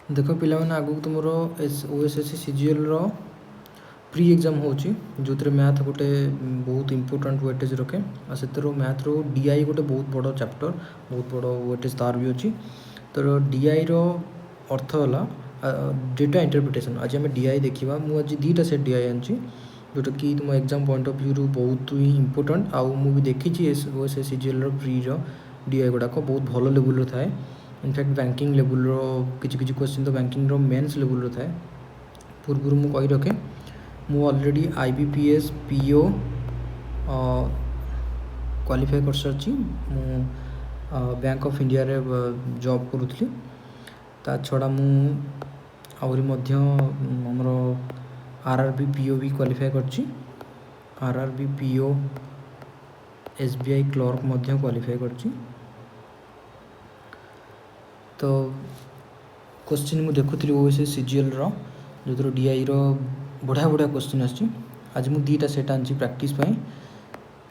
देख पिलाने आगु तुम ओएसएससी सीजीएल प्री एग्जाम होची जो मैथ गोटे बहुत इंपोर्टेंट वेटेज रखे से मैथ रो डीआई गोटे बहुत बड़ चैप्टर बहुत बड़ वेटेज तार भी अच्छी तो डीआई रो अर्थ है डेटा इंटरप्रिटेशन आज आम डीआई देखा मुझे दुईटा सेट डीआई आनी जोटा कि तुम एग्जाम पॉइंट ऑफ व्यू बहुत ही इंपोर्टेंट आउ मुझे देखी ओएसएससी सीजीएल प्री डीआई गुड़ाक बहुत भल लेवल थाए इनफैक्ट बैंकिंग लेवल किसी क्वेश्चन तो बैंकिंग मेन्स लेवल थाए पूर्व मुझे कही रखे मु ऑलरेडी आईबीपीएस पीओ क्वालिफाई कर सारी बैंक ऑफ इंडिया रे जॉब करूथली ता छड़ा मु आहुरी मध्य हमर आरआरबी पीओ भी क्वालिफाई करची आरआरबी पीओ एसबीआई क्लर्क मध्य क्वालिफाई करची तो क्वेश्चन मुझे देखुली ओएसएससी सीजीएल जो डीआई बढ़िया बढ़िया क्वेश्चन आछि आज मुझे दुईटा सेट आनी प्रैक्टिस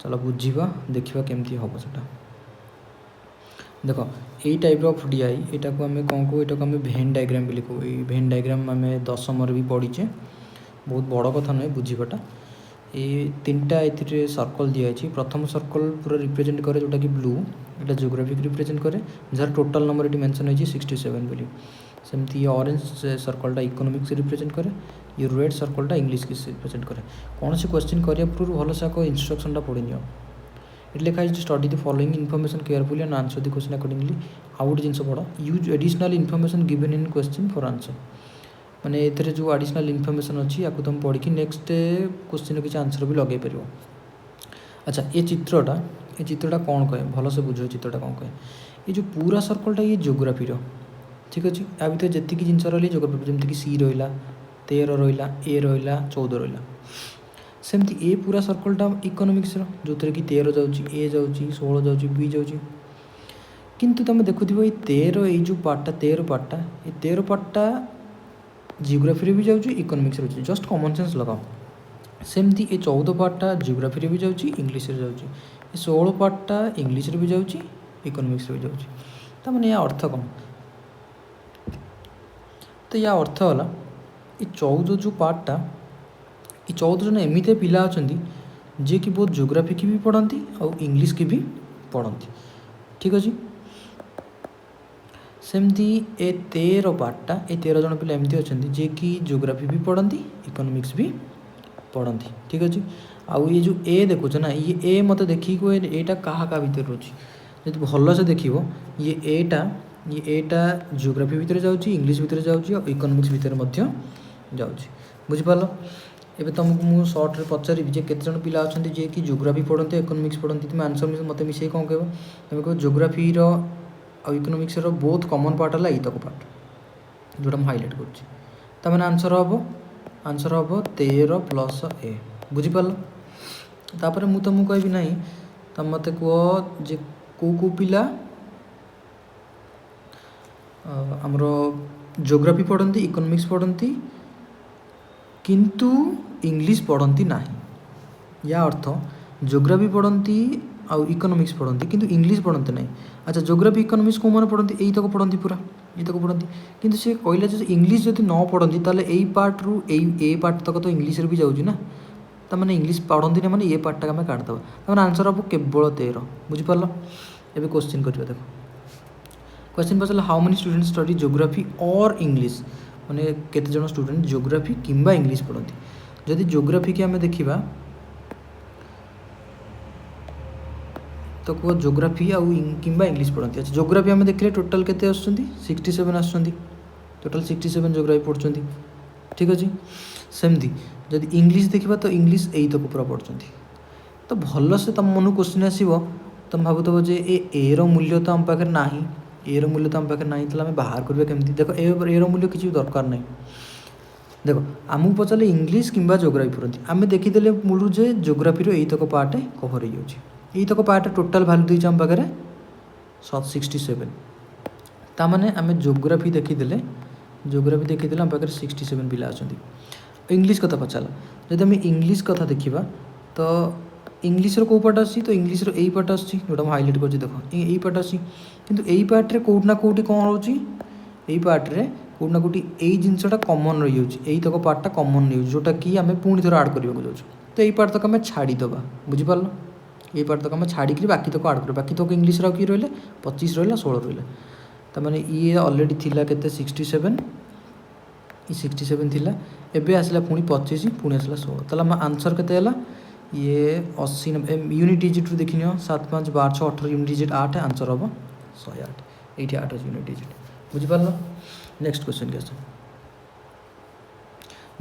चलो बुझा देखा केमती हम से देख यही टाइप ऑफ डीआई यहाँ को आम कौन कहू यहाँ को आम भेन डायग्राम भी कहू ये भेन डायग्राम आम दशम भी पढ़ीचे बहुत बड़ कथा नुहे बुझाटा ये तीनटा ये सर्कल दिखाई प्रथम सर्कल पूरा रिप्रेजेंट करे जोटा कि ब्लू यहाँ जियोग्राफी रिप्रेजेंट करे जार टोटाल नंबर ये मेंशन होती 67 बोली सेमती ये ऑरेंज सर्कलटा इकोनॉमिक्स रिप्रेजेंट करे ये रेड सर्कलटा इंग्लिश की रिप्रेजेंट करे कौन से क्वेश्चन करिया पूर्व भल से इंस्ट्रक्शनटा पढ़ी नियो इट लिखा है study the following information carefully and answer the question accordingly आउ गोटे जिन पढ़ use additional information given in question for answer माने एथरे जो एडिशनल इनफॉरमेशन अच्छी या तुम पढ़ कि नेक्स्ट क्वेश्चन किसी आंसर भी लगे पार अच्छा ये चित्रटा कौन कहे भल से बुझ चित्रटा कौन कहे ये जो पूरा सर्कलटा ये जियोग्राफी ठीक अच्छे या भर जी जिन रही जियोग्राफी जमीक सी रहा 13 रहा ए रहा 14 रहा सेमती ए पूरा सर्कलटा इकोनॉमिक्स जो थे कि 13 जाऊँगी ए जाऊँगी 16 जाऊँगी बी जाऊँगी किंतु तुम देखुव ये 13 ये जो पार्टा 13 पार्टा ये 13 पार्टा जियोग्राफी भी जाऊँगी इकोनॉमिक्स भी जस्ट कॉमन सेंस लगाओ सेमती ये 14 पार्टा जियोग्राफी भी जाऊँगी इंग्लिश जाऊँगी ये 16 पार्टा इंग्लिश भी जाऊँगी इकोनॉमिक्स भी जाऊँगी तो मैंने या अर्थ कौन तो या अर्थ है ये 14 जो पार्टा ये 14 जन एमती पिला अच्छा जी कि बहुत जियोग्राफी की भी पढ़ती और इंग्लिश की भी पढ़ती ठीक अच्छे सेमती ए 13 पार्टा ये 13 जन पिला एमती अच्छा जी कि जियोग्राफी भी पढ़ती इकोनॉमिक्स भी पढ़ती ठीक अच्छे आउ ये जो ए देखुच ना ये ए मत देखी एटा क्या भितर रोचे जब भल से देख ये एटा जियोग्राफी भितर जाऊँगी इंग्लिश भितर जाऊँगी और इकोनॉमिक्स भितर जाऊँगी बुझिपार एबे तुमको मुझे सर्ट्रे पचारि केते जन पिला अच्छा जी कि जियोग्राफी पढ़ते इकोनॉमिक्स पढ़ती तुम आंसर मत मिसे कौन कह तुम कह जियोग्राफी और इकोनॉमिक्स बहुत कॉमन पार्ट है तक पार्ट जोटा मुझे हाइलाइट कर आंसर हम 13 प्लस ए बुझिपार तापर मु तुमको कहबी ना तुम मत कह जे को पिला आमर जियोग्राफी पढ़ती इकोनॉमिक्स पढ़ती किंतु इंग्लिश पढ़ती ना या अर्थ जियोग्राफी पढ़ती आउ इकोनॉमिक्स पढ़ती किंतु इंग्लिश पढ़ते ना अच्छा जियोग्राफी इकोनॉमिक्स को मैंने पढ़ती यही तक पढ़ती पूरा ये तक पढ़ती किंतु से कहला जो इंग्लिश जब न पढ़ती ताले यही पार्ट रु ए पार्ट तक तो इंग्लिश भी जाऊँगी ना तो मैंने इंग्लिश पढ़ती ना मैंने ये पार्टा आम काटिदेव तो आंसर हम केवल 13 बुझिपार एवं क्वेश्चन कर देख question Pachar how many student study geography और इंग्लिश माने केते जन स्टूडेंट जियोग्राफी किंबा इंग्लिश पढ़ती जदि जियोग्राफी की आम देखा तो कह जियोग्राफी आउ किंबा इंग्लिश पढ़ती अच्छा जियोग्राफी आम देखिए टोटाल केते आसुचंदी 67 आसुचंदी टोटाल 67 जियोग्राफी पढ़ुचंदी ठीक अच्छे सेमती जदि इंग्लिश देखा तो इंग्लिश यही तक पूरा पढ़ुचंदी तो भल से तुम मन क्वेश्चन आसो तुम भावुव जे ए रो मूल्य तो आम पाखे ना ए रो मूल्य तो आम पाखे ना तो आम बाहर करवा केमती देख ए रो मूल्य किसी दरकार नहीं देख आमको पचारे इंग्लिश किंबा जियोग्राफी पढ़ती आम देखीदे मूलू जे जियोग्राफी यही तक पार्ट कभर हो यही तक पार्ट टोटाल भैल्यू देती आम पाखे 67 ताने आम जियोग्राफी देखीदे आम पाखे 67 पिला अच्छा इंग्लिश कथा पचारा जब आम इंग्लिश कथा देखा तो इंग्लिश रो पार्ट आसी तो इंग्लिश रो यही पार्ट आसी जोटा हाइलाइट कर देख यही पार्ट आसी किंतु यही पार्ट रे कोउट ना कोउटी कौन रोची यही पार्ट रे कोना कोटी एई जिनसटा कॉमन रही जाउची एई तक पार्टटा कॉमन रही जोटा कि आमे पुणी थोड़ा ऐड करबा को जाउछु तो एई पार्ट तक आमे छाडी दबा बुझी पारलो एई पार्ट तक आमे छाडी कि बाकी तक ऐड कर बाकी तक इंग्लिश रा कि रहले 25 रहला 16 रहला त माने ये ऑलरेडी थिला केते 67 ई 67 थिला एबे आसला पुणी 25 पुणी आसला 16 तला हम आंसर केते हला ये 80 यूनिट डिजिट रु देखिनियो 7 5 12 6 18 यूनिट डिजिट 8 आंसर हबो 108 एठी 8 यूनिट डिजिट बुझी पारलो नेक्स्ट क्वेश्चन के आसे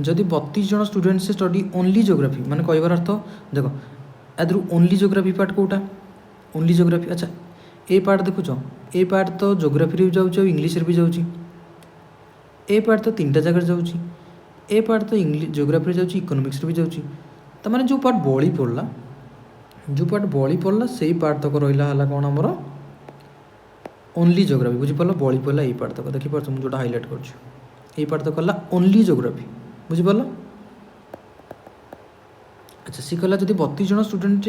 जदि 32 जन स्टूडेंट से स्टडी ओनली ज्योग्राफी माने कहबार अर्थ देखो आदरु ओनली ज्योग्राफी पार्ट कोटा ओनली ज्योग्राफी अच्छा ए पार्ट देखुछ ए पार्ट तो ज्योग्राफी रे जाउछ इंग्लिश रे भी जाउछ ए पार्ट तो तीनटा जगह जाउछ ए पार्ट तो इंग्लिश ज्योग्राफी रे जाउछ इकोनॉमिक्स रे भी जाउछ त माने जो पार्ट बळी पड़ला सेही पार्ट तक रहिला हला कोन हमर ओनली ज्योग्राफी बुझी पारलो बळी पड़ला ए पार्ट तक देखि पारछ मु जोटा हाइलाइट करछु ए पार्ट तक हला ओनली ज्योग्राफी बुझी पारलो अच्छा सी कहला जदि 32 जन स्टूडेंट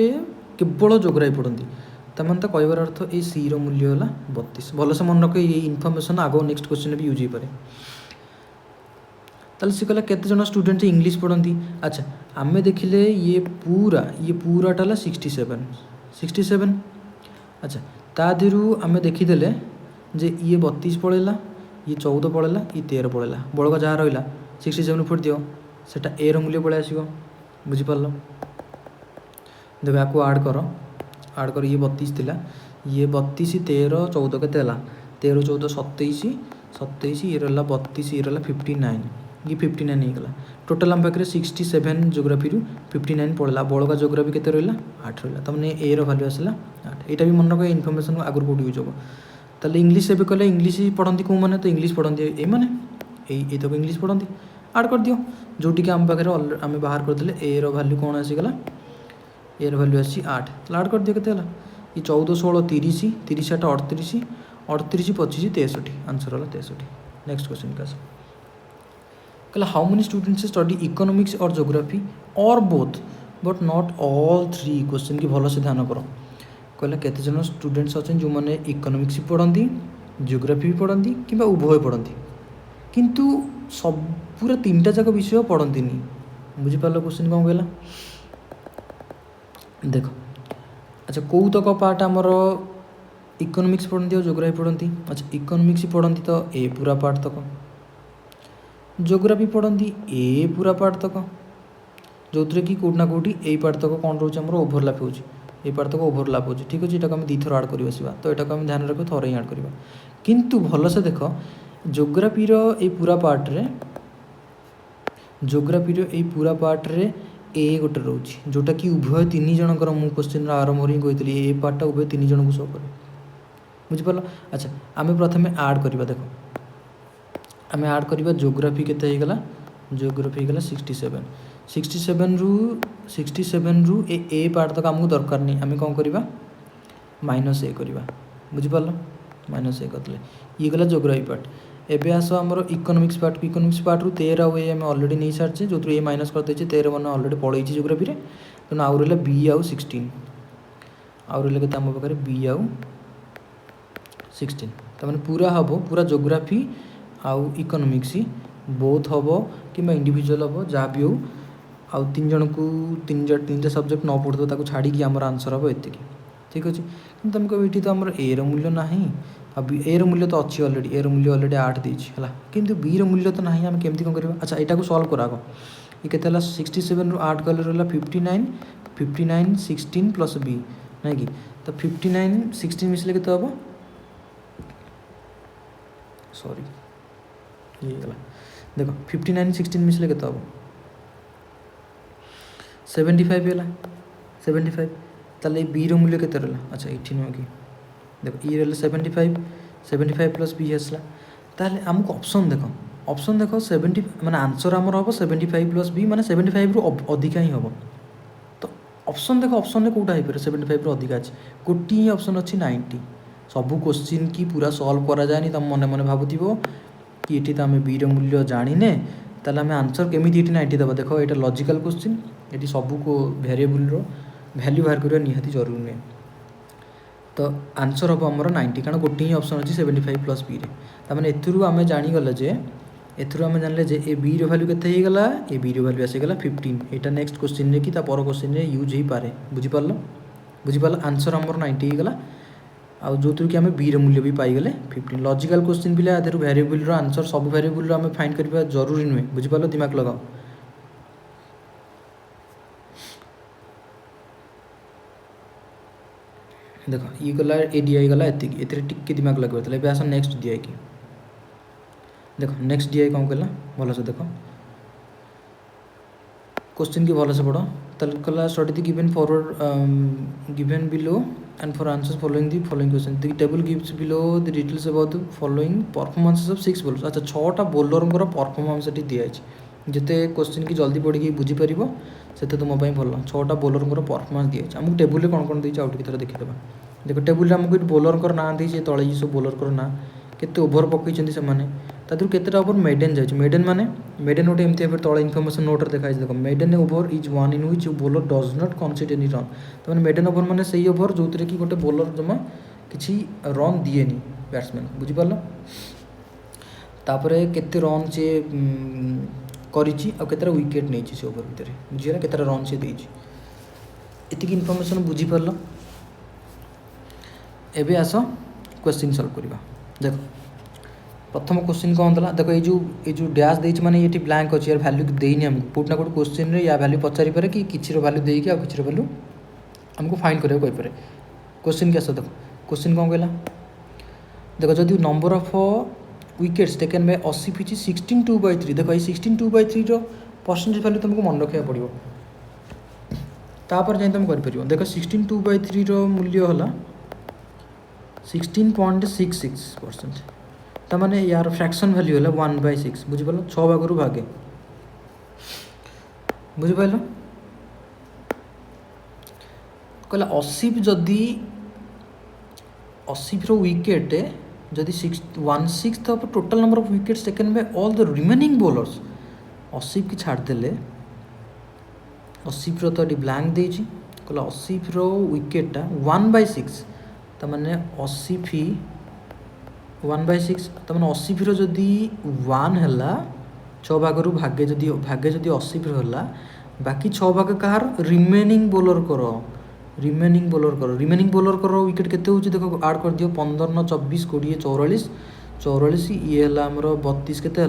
केवल ज्योग्राफी पढ़ती तमाने तो कहबार अर्थ ए सी रो मूल्य होला 32 भल से मन रख ये इनफॉरमेशन आगो नेक्स्ट क्वेश्चन भी यूज हो पारे ताले सी कहला केते जन स्टूडेंट इंग्लिश पढ़ती अच्छा आमे देखिले ये पूरा टाला 67 अच्छा ता देरु आमे देखिदेले जे ये 32 पड़ेला ये 14 पड़ेला ये 13 पड़ेला बड़का जहाँ रहा 67 फुट दियो सेटा ए रो मूल्य पड़े आसीगो बुझी पारलो देखो आपको ऐड कर ये 32 थिला ये 32 13 14 केते हला 13 14 27 ये रहला 32 ये रहला 59 ये 59 हो गला टोटल हम पाखे 67 ज्योग्राफी रु 59 पड़ला बड़का ज्योग्राफी केते रहला 8 रहला तमने ए रो वैल्यू आसला 8 एटा भी मन रखो इनफॉरमेशन आगुर कोड यूज हो ताले इंग्लिश एबे कहले इंग्लिश पढ़ती को माने तो इंग्लिश पढ़ती ए माने ए तो इंग्लिश पढ़ती ऐड कर दियो जोटी के हम पाखे आम बाहर करदे ए रो वैल्यू कौन आसीगला ए रो वैल्यू आसी 8 तो ऐड कर दियो केते हला ये 14 16 30 30 8 38 38 25 63 आंसर हला 63 नेक्स्ट क्वेश्चन का कहला how many students study economics और ज्योग्राफी और both but not all three question की भल से ध्यान कर कहला केते जन स्टूडेंट्स अच्छे जो मैंने इकोनॉमिक्स भी पढ़ती ज्योग्राफी भी पढ़ती कि उभय पढ़ती किंतु सब पूरा तीनटा जाक विषय पढ़ती बुझीपार क्वेश्चन कौन कहला देख अच्छा कौ तक पार्ट आमर इकोनॉमिक्स पढ़ती और ज्योग्राफी पढ़ती अच्छा इकोनॉमिक्स पढ़ती तो ए पूरा पार्ट तक ज्योग्राफी पढ़ती ए पूरा पार्ट तक जो थे कि कौटना कौटी ए पार्ट तक कौन रोचे आम ओभरलैप हो पार्ट तक ओभरलैप हो ठीक अच्छे यहाँ आम दी थर आड कर तो यहाँ आम ध्यान रख थोड़े ही आड करवा किंतु भल से देख ज्योग्राफी ए पूरा पार्ट रे ज्योग्राफी ए पूरा पार्ट रे ए गोटे रोचे जोटा कि उभय तीन जनकर मु क्वेश्चन आरंभ ही कही ए पार्टा उभय तीन जन को शो करे बुझीपार अच्छा आम प्रथम आड करवा देख आम आड करवा ज्योग्राफी केते गला ज्योग्राफी गला 67 रु ए पार्ट तक आमको दरकार नहीं आम कौन करवा माइनस ए करवा बुझीपार माइनस ए करते ये गला ज्योग्राफी पार्ट एबे आस आमर इकोनॉमिक्स पार्ट रु 13 ए आम ऑलरेडी नहीं सारी जो ए माइनस करदे 13 मैंने ऑलरेडी पढ़े ज्योग्राफी रे तेना आउ रहा बी आउ 16 आउ रहा के आम पाखे बी आउ 16 तमें पूरा हम पूरा ज्योग्राफी आउ इकोनॉमिक्स बोथ हम कि इंडिविजुअल हम जहाँ भी हो आउ तीन जन को तीन सब्जेक्ट न पढ़ो ताको छाड़ी आमर आंसर हम एति ठीक अच्छे कि तुम कह ये तो आम ए रूल्य ना अब ए रूल्य तो अच्छी ऑलरेडी ए रूल्य ऑलरेडी 8 देती है कि बी रूल्य तो ना आम केमती कौन करवा अच्छा यहाँ को सल्व कर आग ये के 67 रु 8 गले रहा 59 16 प्लस बी ना कि तो 59 16 मिसले के हम सॉरी ये गला देखो 59 16 मिसले के हम 75 है 75 ताले बी रो मूल्य के रहा अच्छा ये नुह कि देखो ये रहा 75 प्लस बी आसला ताले आमको ऑप्शन देखो 70 माने आंसर आमर हम 75 प्लस बी माने 75 रु अधिका ही हम तो ऑप्शन देखो ऑप्शन में कौटा हो पारे 75 रु अधिका अच्छे गोटे ही ऑप्शन अच्छी 90 सबू क्वेश्चन की पूरा सॉल्व करा जाए तुम मन मन भावुव कि ये तो आम बी रो मूल्य जाने ताले आम आंसर केमी ये 90 देवा देखो ये लॉजिकल क्वेश्चन ये सबू को वेरिएबल रो वैल्यू बाहर करवा निहाती जरूरी नुहे तो आंसर हम आमर 90 कारण गोटे ही ऑप्शन अच्छी 75 प्लस बी ताने एम जानीगले जे एथुरु आम जानले जे ए बी रो वैल्यू केते हे गला A B row value आसीगला 15 Etah next question रे कि ता पर क्वेश्चन रे यूज ही पारे बुझिपाल आंसर आमर 90 हे गला आउ जो कि आम बी मूल्य भी पाईगले 15 लॉजिकल क्वेश्चन भी आधर वेरिएबल रो आंसर सब वेरिएबल रो आम फाइंड करबा जरूरी नुहे बुझिपाल दिमाग लगाओ देख ये गला ए डी आई गला एति एते टिके दिमाग लगबा तले बे आस नेक्स्ट डी आई की देख नेक्स्ट डी आई कौन कहला भल से देख क्वेश्चन की भल से पढ़ तले कहला study the given forward given below and for answers following the following question the table gives below the details about the following performances of 6 bowlers अच्छा 6टा bowler परफॉर्मेंस एटी दिया जिते क्वेश्चन की जल्दी पढ़ी बुझी पार से तुम भल 6टा bowler परफॉर्मेंस दिया आमको टेबुल कौन कौन देती आउट थर देखीदेवा देख टेबुल आमको बोलर ना दी तले सब बोलर ना केते ओभर पकई से तादर केतेटा ओभर मेडेन जाए मेडेन माने मेडेन गोटे एमती भाव तले इनफर्मेशन नोट देखाई देख maiden over is one in which bowler does not concede any run तो मेडेन ओभर माने सही ओभर जो कि गोटे बोलर जमा किसी रन दिएनी बैट्समैन बुझिपार तापर केते रन सी करिछि आ केतेटा विकेट नहीं से ओभर भितर बुझीला केतेटा रन सी देछि एतिक इनफर्मेशन बुझिपार एबे आस क्वेश्चन सॉल्व करबा देख प्रथम क्वेश्चन कौन था देख ये जो डैश देछि माने ये ब्लैंक अच्छी यार वैल्यू देनी हमको कोट ना कोट क्वेश्चन रे या वैल्यू पचारि पारे कि किछि रो वैल्यू देकी आ किछि रो वैल्यू हमको फाइंड करियो कोइ पारे क्वेश्चन के आस देख क्वेश्चन कौन कहला देख जदि number of wickets taken by 80 pitch 16/2/3 देख ये 16/2/3 रो परसेंटेज वैल्यू तुमको मन रखिया पड़ियो तापर जाई तुम कर परियो देख 16/2/3 रो मूल्य होला 16.66% तमाने यार फ्रैक्शन वैल्यू है 1/6 बुझिपाल 6 भाग भागे बुझिपाल कहला 80 जदि 80 रो विकेट जदि 1/6 of total number of wickets taken by all the remaining bowlers 80 की छाड़ देले 80 रो तो ब्लैंक देछि कहला 80 रो विकेटा 1/6 तमाने 80 फी 1/6 तमाने 80 फिर जदि 1 है 6 भाग भागे जदि 80 फिर है बाकी 6 भाग कहार रिमेनिंग बोलर कर विकेट केते होची देखो ऐड कर दियो 15 9 24 20 44 44 ये है हमर 32 केते है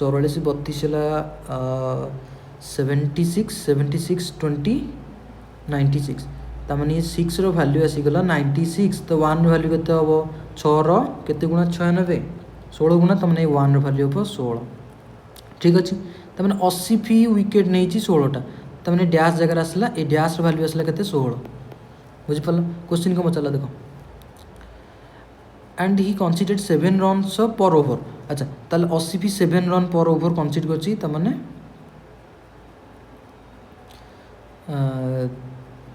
44 32 है 76 76 20 96 तामाने 6 रो वैल्यू आसीगला 96 तो 1 रो वैल्यू केते हबो 6 रो केते गुणा 96 16 गुणा तामाने 1 रो वैल्यू हबो 16 ठीक अछि तामाने 80 फी विकेट नहीं छी 16 टा तामाने डैश जगह आसला ए डैश रो वैल्यू आसला केते 16 बुझि पल्ला क्वेश्चन को मचला देखो एंड ही कंसीडर्ड 7 रन्स पर ओवर अच्छा ताले 80 फी 7 रन पर ओवर कंसीडर करछि तामाने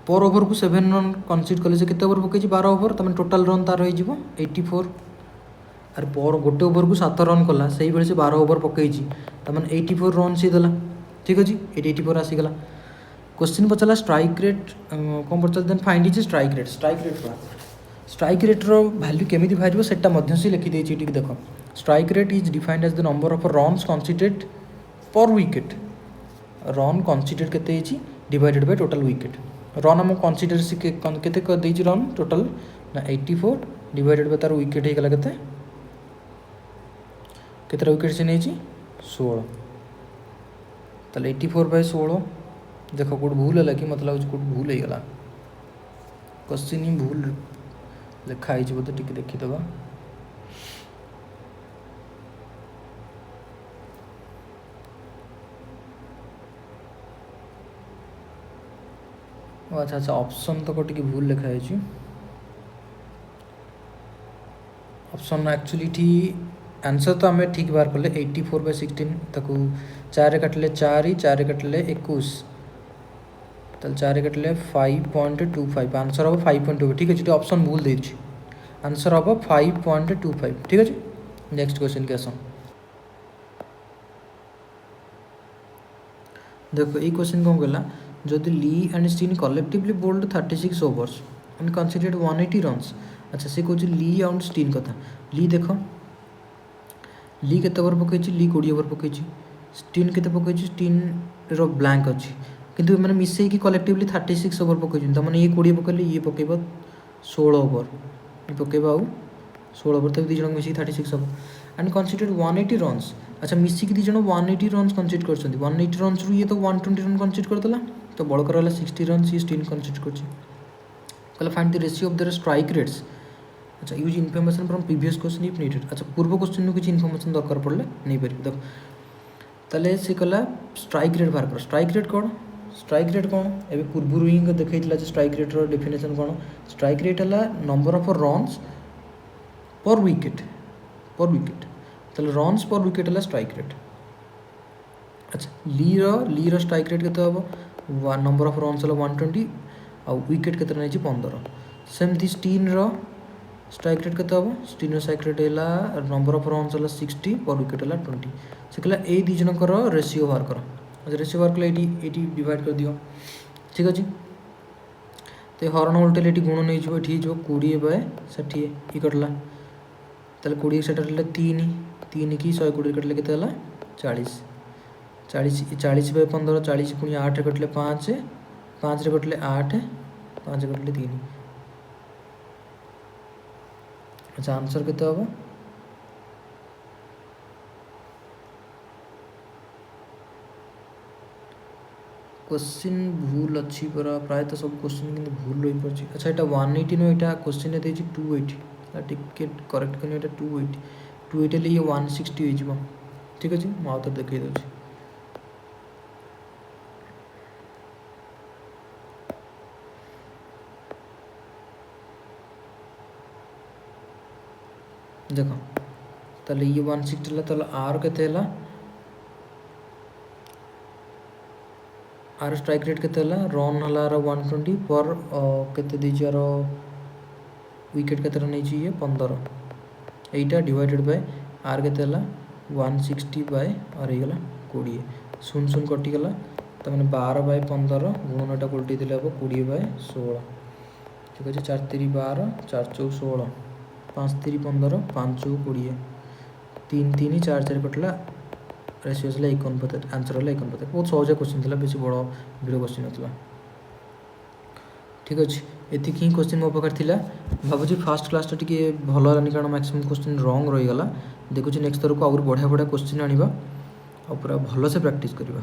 पर ओवर को 7 रन कंसीडर कले से केते ओवर पकई 12 ओवर तमें टोटल रन तार हो 84 अरे पर गोटे ओवर को 7 रन कला से ही से 12 ओवर पकई तमें 84 रन सी देला ठीक अच्छे 84 आसीगला क्वेश्चन पचला स्ट्राइक रेट कौन पचार then find is strike rate रो वैल्यू केमी बाहर सेटा सी लिखिदे देख strike rate is defined as the number of runs conceded per wicket run conceded केते divided by total wicket run आम कंसीडर से केते कर देछि रन टोटल ना 84 डिवाइडेड बाय तार विकेट हेगला केते केते विकेट से नहीं 16 ताले 84/16 देखो कोड भूल है कि मतलब कोड भूल हो गला क्वेश्चन ही भूल लिखा है बोलते टिके देखी दबा अच्छा अच्छा ऑप्शन तो टिके भूल लिखा है ऑप्शन एक्चुअली ठी आंसर तो आम ठीक बाहर कले 84/16 ताकू 4 काटले 4 4 काटले 21 ताल 4 काटले 5.25 आंसर हम 5.25 ठीक है ऑप्शन भूल दे आंसर हम 5.25 ठीक है नेक्स्ट क्वेश्चन के आस देखो ये क्वेश्चन कौन कहला जदि Lee and Steyn collectively bowled 36 overs and conceded 180 runs. अच्छा से कौन ली आउट स्टीन कथा ली देख ली केते ओवर पकई ली 20 ओवर पकई स्टीन केते पकई स्टीन रो ब्लैंक अच्छी किंतु मैंने मिसई की कलेक्टिवली 36 ओवर पकई मैंने ये 20 पकड़े ये पकेब 16 ओवर ये पकेब आउ 16 ओवर तक दुजन मिसिक 36 ओवर एंड कंसीडर्ड 180 रन्स। अच्छा मिसिक दुजन 180 रन्स कंसीडर कर 180 रन्स ये तो 120 रन कंसीडर करदेला तो बड़कर है 60 रन ये स्टीन कंसीडर कर find the ratio of their strike rates. अच्छा use information from previous question if needed. अच्छा पूर्व क्वेश्चन किसी इनफॉरमेशन दरकार पड़े नहीं पारि देख ताले से कला स्ट्राइक रेट बाहर कर स्ट्राइक रेट कौन ए पूर्व ही देखा स्ट्राइक रेट्र डेफिनेशन कौन स्ट्राइक रेट है नंबर ऑफ रन्स पर विकेट ताले रन्स पर विकेट है स्ट्राइक रेट। अच्छा लीर स्ट्राइक रेट केते हम नंबर ऑफ रन्स है 120 आउ विकेट केते नहीं 15 सेमती स्टीन स्ट्राइक रेट केते हम स्टीन स्ट्राइक रेट है नंबर ऑफ रन्स है 60 पर विकेट है 20 से कहला ए दी जनकर रेशियो बाहर कर। अच्छा रेशियो बाहर कले ये डिवाइड कर दियो ठीक अच्छे तो हरण उल्टे ये गुण नहीं जो 20/60 ये कटला ताले 20 से 3 की 120 कटले के 40 40/15 40 पुणी 8 कटले 5 5 कटले 8 5 कटले 3। अच्छा आंसर केते हम क्वेश्चन भूल अच्छी पूरा प्राय तो सब क्वेश्चन कि भूल रही पड़ी। अच्छा यहाँ 180 नो यहाँ क्वेश्चन 280 टिकेट करेक्ट करनी 280 ये 160 हो ठीक अच्छे मुझे देखी दूसरी देख ताले ये 160 ताले आर केते आर स्ट्राइक रेट केते रन है 120 पर केते दीजिए यार विकेट केते नहीं ये 15 यहीटा डिवाइडेड बाय आर केते 160/20 0 कटिगला तो मैंने 12/15 गुणनटा उल्टी दिले हम 20/16 ठीक अच्छे 4 3 12 4 4 16 5 3 15 5 4 20 3 3 4 4 कटला रेशियो है 51 आंसर है 51 बहुत सहज क्वेश्चन था बेस बड़ भिड़ क्वेश्चन ना ठीक अच्छे ये ही क्वेश्चन मो पाखे भावुँ फास्ट क्लास टी भल है कारण मैक्सिमम क्वेश्चन रंग रहीगला देखुची नेक्स्ट थर को आहुरी बढ़िया बढ़िया क्वेश्चन आनिबा और पूरा भल से प्रैक्टिस करवा।